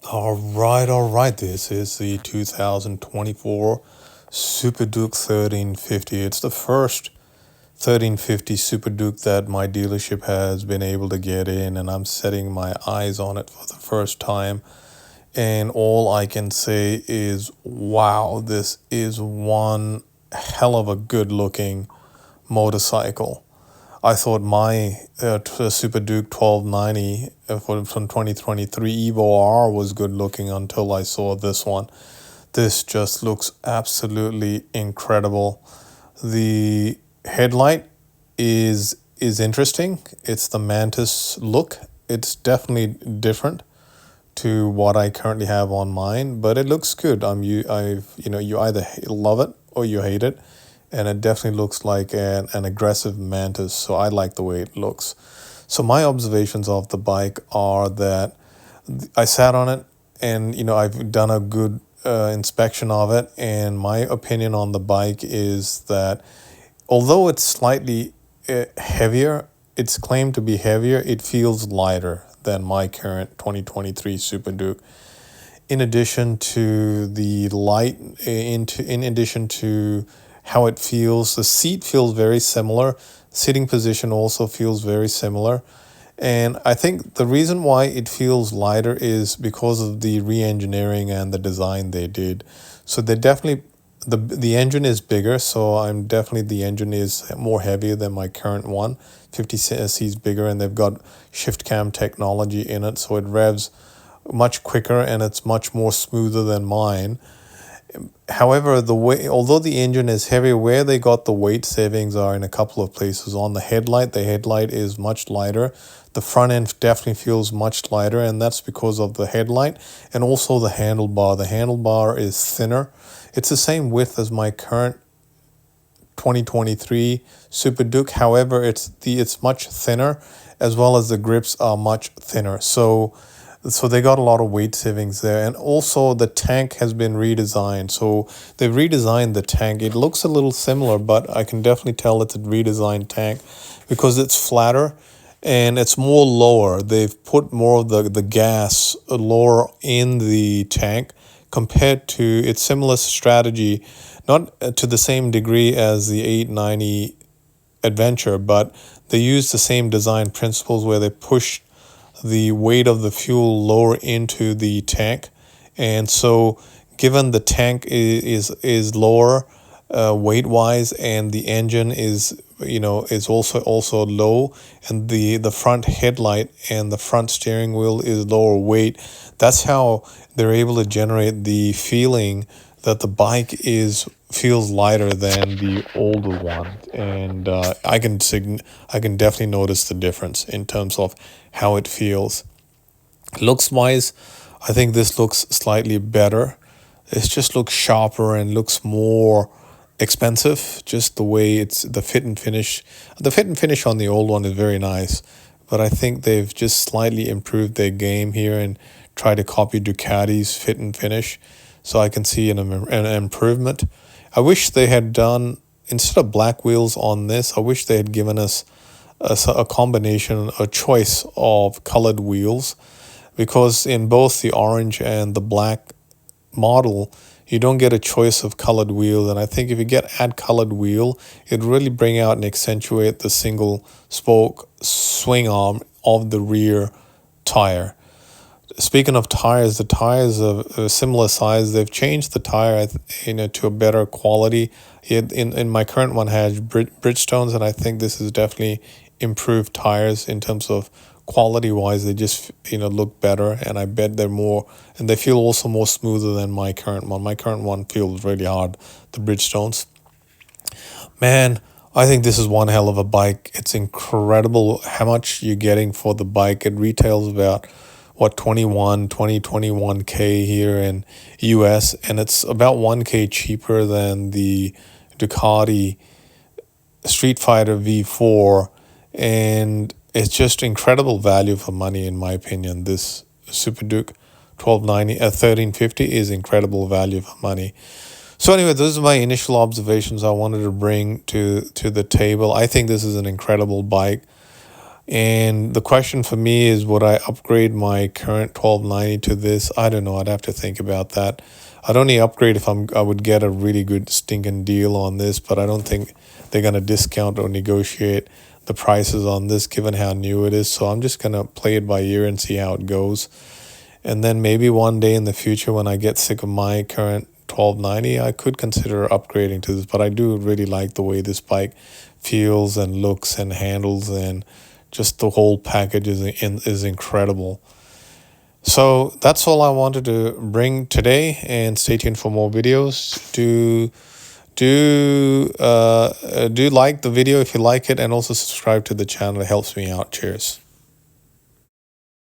All right. This is the 2024 SuperDuke 1350. It's the first 1350 SuperDuke that my dealership has been able to get in, and I'm setting my eyes on it for the first time. And all I can say is, wow, this is one hell of a good looking motorcycle. I thought my SuperDuke 1290 from 2023 Evo R was good looking until I saw this one. This just looks absolutely incredible. The headlight is interesting. It's the Mantis look. It's definitely different to what I currently have on mine, but it looks good. You either love it or you hate it, and it definitely looks like an aggressive Mantis, so I like the way it looks. So my observations of the bike are that I sat on it, and I've done a good inspection of it, and my opinion on the bike is that although it's slightly heavier, it's claimed to be heavier, it feels lighter than my current 2023 SuperDuke. In addition to the light, in addition to how it feels, the seat feels very similar. Sitting position also feels very similar. And I think the reason why it feels lighter is because of the re-engineering and the design they did. So they definitely, the engine is bigger, so the engine is more heavier than my current one. 50 cc's bigger, and they've got shift cam technology in it, so it revs much quicker and it's much more smoother than mine. However, although the engine is heavier, where they got the weight savings are in a couple of places. On the headlight is much lighter. The front end definitely feels much lighter, and that's because of the headlight and also the handlebar. The handlebar is thinner. It's the same width as my current 2023 SuperDuke. However, it's much thinner, as well as the grips are much thinner. So they got a lot of weight savings there. And also the tank has been redesigned. So they've redesigned the tank. It looks a little similar, but I can definitely tell it's a redesigned tank because it's flatter and it's more lower. They've put more of the gas lower in the tank compared to its similar strategy, not to the same degree as the 890 Adventure, but they use the same design principles where they push the weight of the fuel lower into the tank. And so given the tank is lower weight wise, and the engine is also low, and the front headlight and the front steering wheel is lower weight, that's how they're able to generate the feeling that the bike feels lighter than the older one. And I can definitely notice the difference in terms of how it feels. Looks wise, I think this looks slightly better. It just looks sharper and looks more expensive, just the way it's the fit and finish. The fit and finish on the old one is very nice, but I think they've just slightly improved their game here and tried to copy Ducati's fit and finish. So I can see an improvement. I wish they had done, instead of black wheels on this, I wish they had given us a combination, a choice of colored wheels, because in both the orange and the black model, you don't get a choice of colored wheels. And I think if you add colored wheel, it'd really bring out and accentuate the single spoke swing arm of the rear tire. Speaking of tires, the tires are a similar size. They've changed the tire, to a better quality. In my current one has Bridgestones, and I think this is definitely improved tires in terms of quality wise. They just look better, and I bet they're more, and they feel also more smoother than my current one. My current one feels really hard, the Bridgestones. Man, I think this is one hell of a bike. It's incredible how much you're getting for the bike. It retails about 21K here in US, and it's about 1K cheaper than the Ducati Street Fighter V4, and it's just incredible value for money, in my opinion. This SuperDuke 1350 is incredible value for money. So anyway, those are my initial observations I wanted to bring to the table. I think this is an incredible bike. And the question for me is, would I upgrade my current 1290 to this? I don't know. I'd have to think about that. I'd only upgrade if I would get a really good stinking deal on this, but I don't think they're going to discount or negotiate the prices on this given how new it is. So I'm just going to play it by ear and see how it goes. And then maybe one day in the future when I get sick of my current 1290, I could consider upgrading to this. But I do really like the way this bike feels and looks and handles, and just the whole package is incredible. So that's all I wanted to bring today, and stay tuned for more videos. Do like the video if you like it, and also subscribe to the channel. It helps me out. Cheers.